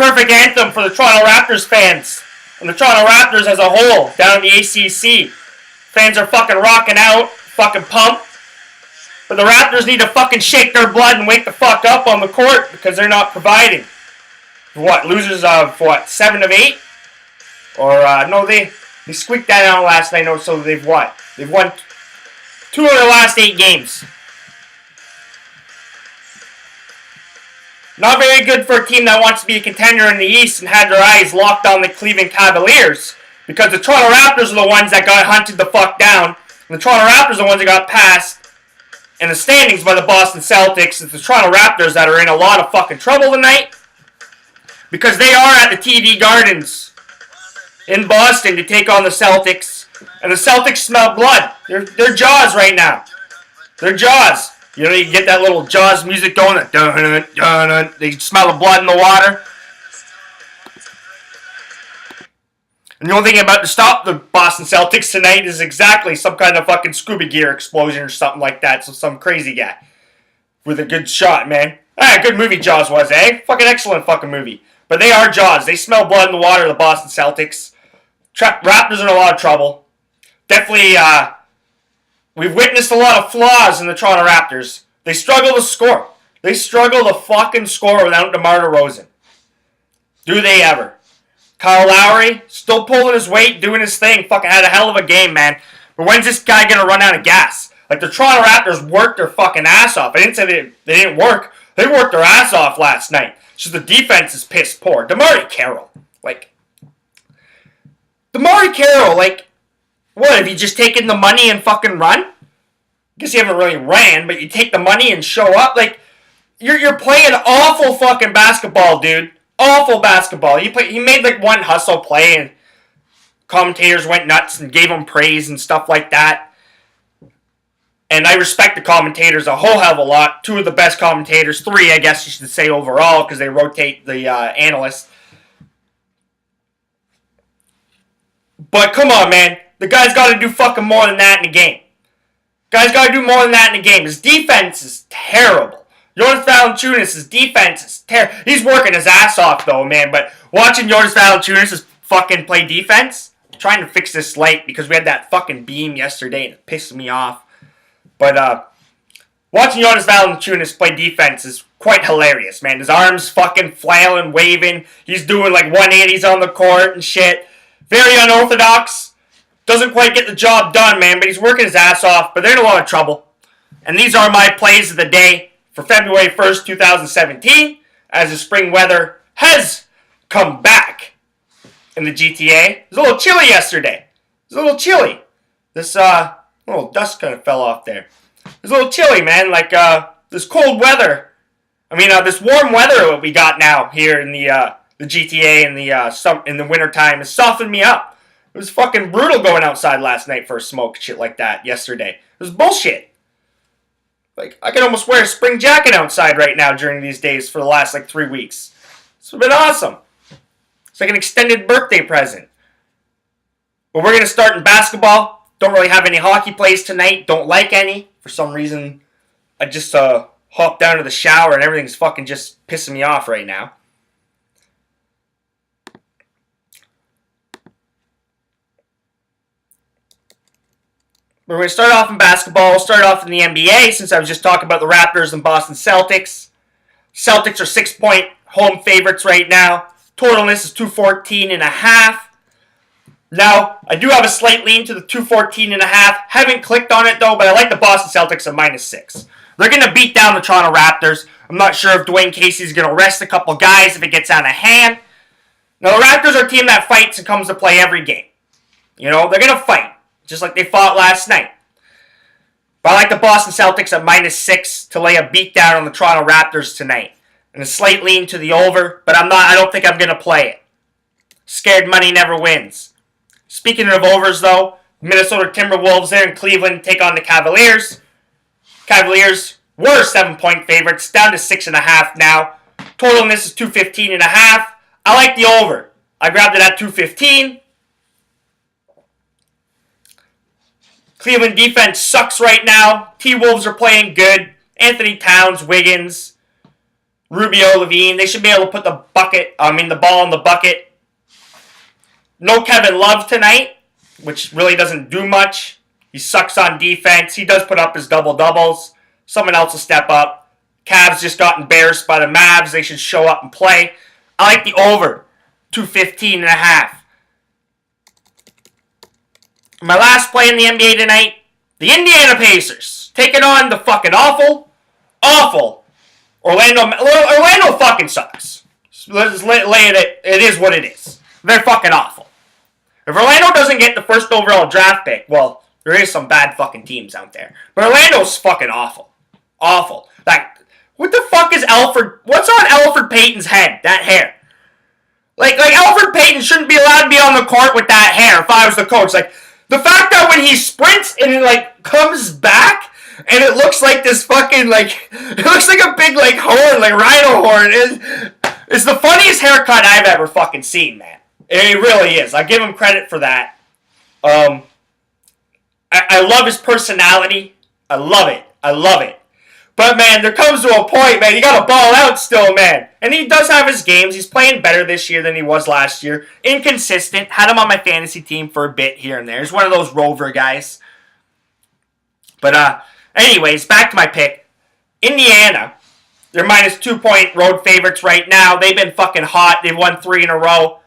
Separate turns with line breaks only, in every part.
perfect anthem for the Toronto Raptors fans and the Toronto Raptors as a whole down in the ACC. Fans are fucking rocking out, fucking pumped. But the Raptors need to fucking shake their blood and wake the fuck up on the court because they're not providing. What, losers of what, 7 of 8? Or no, they squeaked that out last night. So they've what? They've won 2 of their last 8 games. Not very good for a team that wants to be a contender in the East and had their eyes locked on the Cleveland Cavaliers, because the Toronto Raptors are the ones that got hunted the fuck down. And the Toronto Raptors are the ones that got passed in the standings by the Boston Celtics. It's the Toronto Raptors that are in a lot of fucking trouble tonight, because they are at the TD Gardens in Boston to take on the Celtics. And the Celtics smell blood. They're Jaws right now. They're Jaws. You know, you get that little Jaws music going. That dun, dun, dun, dun. They smell the blood in the water. And the only thing about to stop the Boston Celtics tonight is exactly some kind of fucking scuba gear explosion or something like that. So some crazy guy with a good shot, man. Ah, good movie Jaws was, eh? Fucking excellent fucking movie. But they are Jaws. They smell blood in the water, the Boston Celtics. Raptors are in a lot of trouble. Definitely, we've witnessed a lot of flaws in the Toronto Raptors. They struggle to score. They struggle to fucking score without DeMar DeRozan. Do they ever? Kyle Lowry, still pulling his weight, doing his thing. Fucking had a hell of a game, man. But when's this guy gonna run out of gas? Like, the Toronto Raptors worked their fucking ass off. I didn't say they didn't work. They worked their ass off last night. It's just the defense is piss poor. DeMar Carroll. What, have you just taken the money and fucking run? I guess you haven't really ran, but you take the money and show up. Like, you're playing awful fucking basketball, dude. Awful basketball. He made like one hustle play, and commentators went nuts and gave him praise and stuff like that. And I respect the commentators a whole hell of a lot. 2 of the best commentators, 3 I guess you should say overall, because they rotate the analysts. But come on, man. The guy's got to do fucking more than that in the game. Guy's got to do more than that in the game. His defense is terrible. Jonas Valanciunas' defense is terrible. He's working his ass off, though, man. But watching Jonas Valanciunas fucking play defense, I'm trying to fix this light because we had that fucking beam yesterday and it pissed me off. But watching Jonas Valanciunas play defense is quite hilarious, man. His arms fucking flailing, waving. He's doing like 180s on the court and shit. Very unorthodox. Doesn't quite get the job done, man, but he's working his ass off. But they're in a lot of trouble. And these are my plays of the day for February 1st, 2017, as the spring weather has come back in the GTA. It was a little chilly yesterday. It was a little chilly. This little dust kind of fell off there. It was a little chilly, man. Like, this cold weather. This warm weather that we got now here in the GTA in the wintertime has softened me up. It was fucking brutal going outside last night for a smoke, shit like that, yesterday. It was bullshit. Like, I can almost wear a spring jacket outside right now during these days for the last, 3 weeks. It's been awesome. It's like an extended birthday present. But we're going to start in basketball. Don't really have any hockey plays tonight. Don't like any. For some reason, I just hopped down to the shower and everything's fucking just pissing me off right now. We're going to start off in basketball. We'll start off in the NBA since I was just talking about the Raptors and Boston Celtics. Celtics are 6-point home favorites right now. Total on this is 214.5. Now, I do have a slight lean to the 214.5. Haven't clicked on it though, but I like the Boston Celtics at -6. They're going to beat down the Toronto Raptors. I'm not sure if Dwayne Casey's going to rest a couple guys if it gets out of hand. Now, the Raptors are a team that fights and comes to play every game. You know, they're going to fight. Just like they fought last night. But I like the Boston Celtics at -6 to lay a beatdown on the Toronto Raptors tonight. And a slight lean to the over, but I don't think I'm going to play it. Scared money never wins. Speaking of overs, though, Minnesota Timberwolves there in Cleveland take on the Cavaliers. Cavaliers were 7-point favorites, down to 6.5 now. Total on this is 215.5. I like the over. I grabbed it at 215. Cleveland defense sucks right now. T-Wolves are playing good. Anthony Towns, Wiggins, Rubio, Levine, they should be able to put the ball in the bucket. No Kevin Love tonight, which really doesn't do much. He sucks on defense. He does put up his double-doubles. Someone else will step up. Cavs just got embarrassed by the Mavs. They should show up and play. I like the over, 215.5. My last play in the NBA tonight, the Indiana Pacers taking on the fucking awful Orlando fucking sucks. Let's lay it. It is what it is. They're fucking awful. If Orlando doesn't get the first overall draft pick, well, there is some bad fucking teams out there. But Orlando's fucking awful. Awful. Like, what the fuck is Alfred? What's on Alfred Payton's head? That hair. Like Alfred Payton shouldn't be allowed to be on the court with that hair if I was the coach. Like, the fact that when he sprints and it, like, comes back and it looks like this fucking, like, it looks like a big, like, horn, like, rhino horn. It's the funniest haircut I've ever fucking seen, man. It really is. I give him credit for that. I love his personality. I love it. But, man, there comes to a point, man, you gotta ball out still, man. And he does have his games. He's playing better this year than he was last year. Inconsistent. Had him on my fantasy team for a bit here and there. He's one of those rover guys. But, anyways, back to my pick. Indiana. They're minus 2-point road favorites right now. They've been fucking hot. They've won 3 in a row.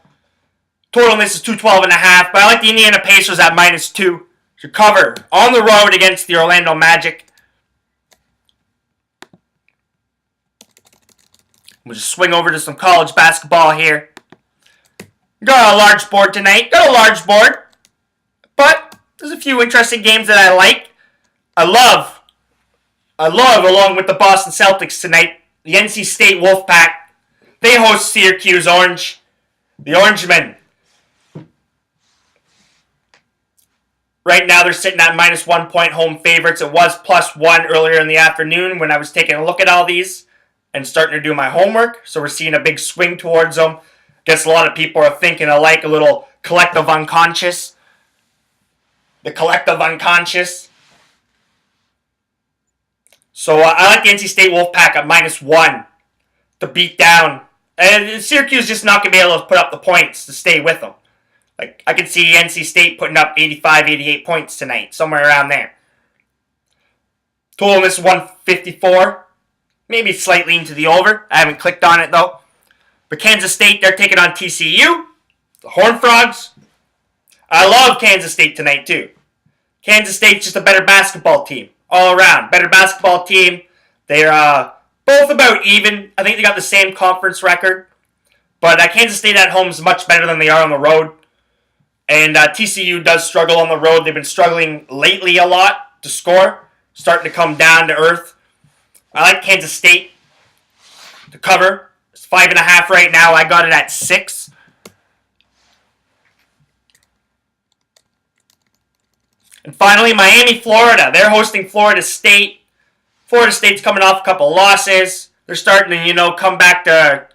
Total on this is 212.5. But I like the Indiana Pacers at minus 2. Should cover on the road against the Orlando Magic. We'll just swing over to some college basketball here. Got a large board tonight. But there's a few interesting games that I like. I love, along with the Boston Celtics tonight, the NC State Wolfpack. They host Syracuse Orange. The Orangemen. Right now they're sitting at minus 1 point home favorites. It was plus 1 earlier in the afternoon when I was taking a look at all these and starting to do my homework. So we're seeing a big swing towards them. Guess a lot of people are thinking alike, a little collective unconscious. The collective unconscious. So I like the NC State Wolfpack at minus 1 to beat down. And Syracuse just not going to be able to put up the points to stay with them. Like, I could see NC State putting up 85, 88 points tonight, somewhere around there. Total on this is 154. Maybe slightly into the over. I haven't clicked on it, though. But Kansas State, they're taking on TCU. The Horned Frogs. I love Kansas State tonight, too. Kansas State's just a better basketball team. All around. Better basketball team. They're both about even. I think they got the same conference record. But Kansas State at home is much better than they are on the road. And TCU does struggle on the road. They've been struggling lately a lot to score. Starting to come down to earth. I like Kansas State to cover. It's 5.5 right now. I got it at 6. And finally, Miami, Florida. They're hosting Florida State. Florida State's coming off a couple losses. They're starting to, come back to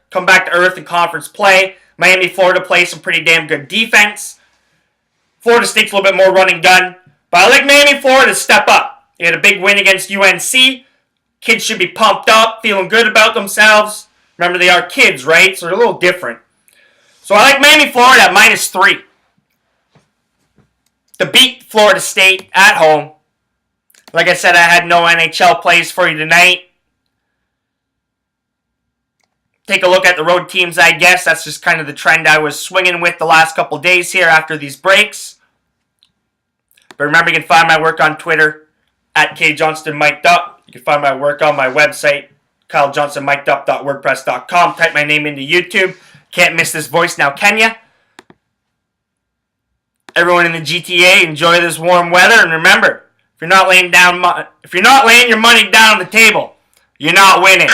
earth in conference play. Miami, Florida plays some pretty damn good defense. Florida State's a little bit more run and gun. But I like Miami, Florida to step up. They had a big win against UNC. Kids should be pumped up, feeling good about themselves. Remember, they are kids, right? So they're a little different. So I like Miami, Florida at minus 3. To beat Florida State at home. Like I said, I had no NHL plays for you tonight. Take a look at the road teams, I guess. That's just kind of the trend I was swinging with the last couple days here after these breaks. But remember, you can find my work on Twitter at kjohnstonmikedup. You can find my work on my website, kylejohnstonmikedup.wordpress.com. Type my name into YouTube. Can't miss this voice now, can ya? Everyone in the GTA, enjoy this warm weather, and remember, if you're not laying your money down on the table, you're not winning.